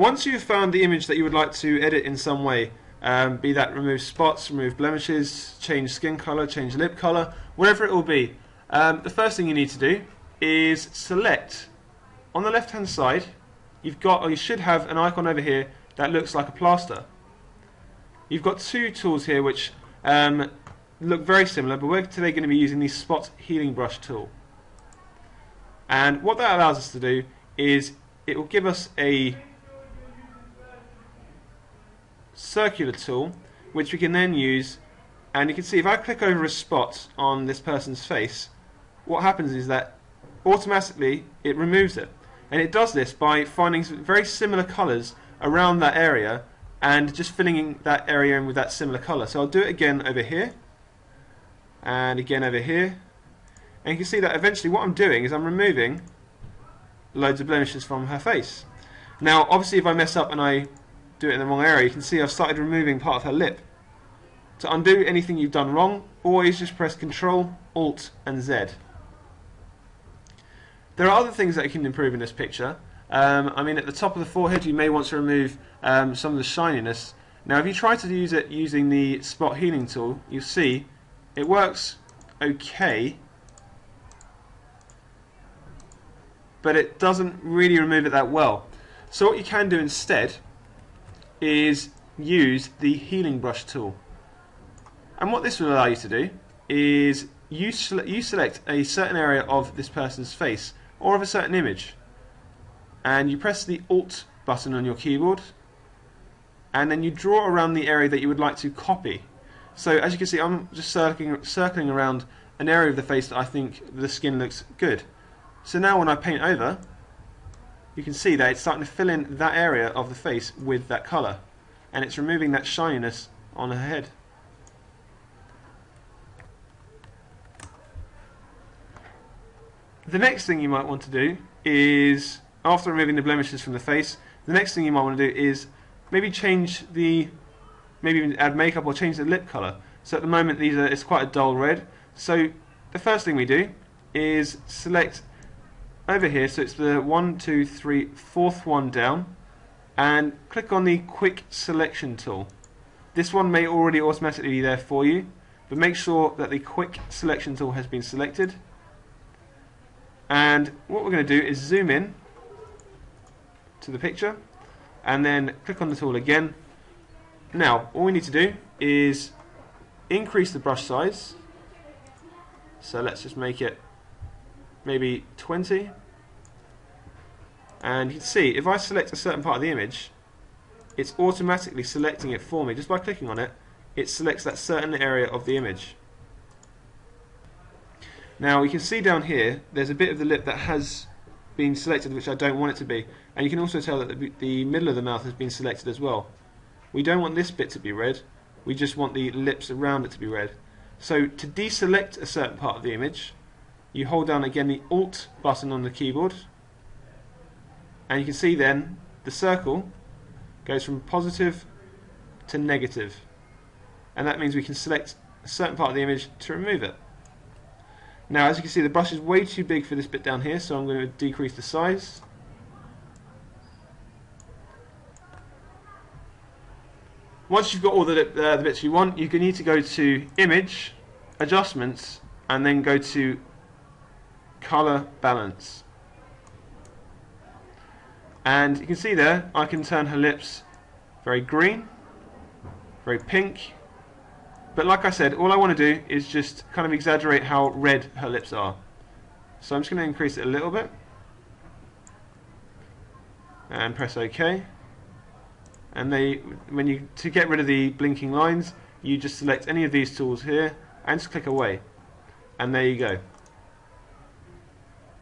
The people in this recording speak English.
Once you've found the image that you would like to edit in some way, be that remove spots, remove blemishes, change skin color, change lip color, whatever it will be, the first thing you need to do is select on the left hand side. You've got, or you should have, an icon over here that looks like a plaster. You've got two tools here which look very similar, but we're today going to be using the spot healing brush tool. And what that allows us to do is it will give us a circular tool which we can then use, and you can see if I click over a spot on this person's face, what happens is that automatically it removes it, and it does this by finding very similar colours around that area and just filling that area in with that similar colour. So I'll do it again over here and again over here, and you can see that eventually what I'm doing is I'm removing loads of blemishes from her face. Now obviously if I mess up and I do it in the wrong area, you can see I've started removing part of her lip. To undo anything you've done wrong, always just press Ctrl, Alt and Z. There are other things that you can improve in this picture. I mean, at the top of the forehead you may want to remove some of the shininess. Now if you try to use it using the spot healing tool, you'll see it works okay, but it doesn't really remove it that well. So what you can do instead is use the healing brush tool, and what this will allow you to do is you select a certain area of this person's face or of a certain image, and you press the Alt button on your keyboard, and then you draw around the area that you would like to copy. So as you can see, I'm just circling around an area of the face that I think the skin looks good. So now when I paint over, you can see that it's starting to fill in that area of the face with that colour, and it's removing that shininess on her head. The next thing you might want to do is, after removing the blemishes from the face, the next thing you might want to do is maybe even add makeup or change the lip colour. So at the moment it's quite a dull red. So the first thing we do is select over here, so it's the 1, 2, 3, fourth one down, and click on the quick selection tool. This one may already automatically be there for you, but make sure that the quick selection tool has been selected. And what we're going to do is zoom in to the picture and then click on the tool again. Now all we need to do is increase the brush size, so let's just make it maybe 20, and you can see if I select a certain part of the image, it's automatically selecting it for me. Just by clicking on it, it selects that certain area of the image. Now you can see down here there's a bit of the lip that has been selected which I don't want it to be, and you can also tell that the middle of the mouth has been selected as well. We don't want this bit to be red, we just want the lips around it to be red. So to deselect a certain part of the image, you hold down again the Alt button on the keyboard, and you can see then the circle goes from positive to negative, and that means we can select a certain part of the image to remove it. Now as you can see, the brush is way too big for this bit down here, so I'm going to decrease the size. Once you've got all the bits you want, you need to go to Image, Adjustments, and then go to Color Balance. And you can see there, I can turn her lips very green, very pink, but like I said, all I want to do is just kind of exaggerate how red her lips are. So I'm just going to increase it a little bit, and press OK. And to get rid of the blinking lines, you just select any of these tools here and just click away, and there you go.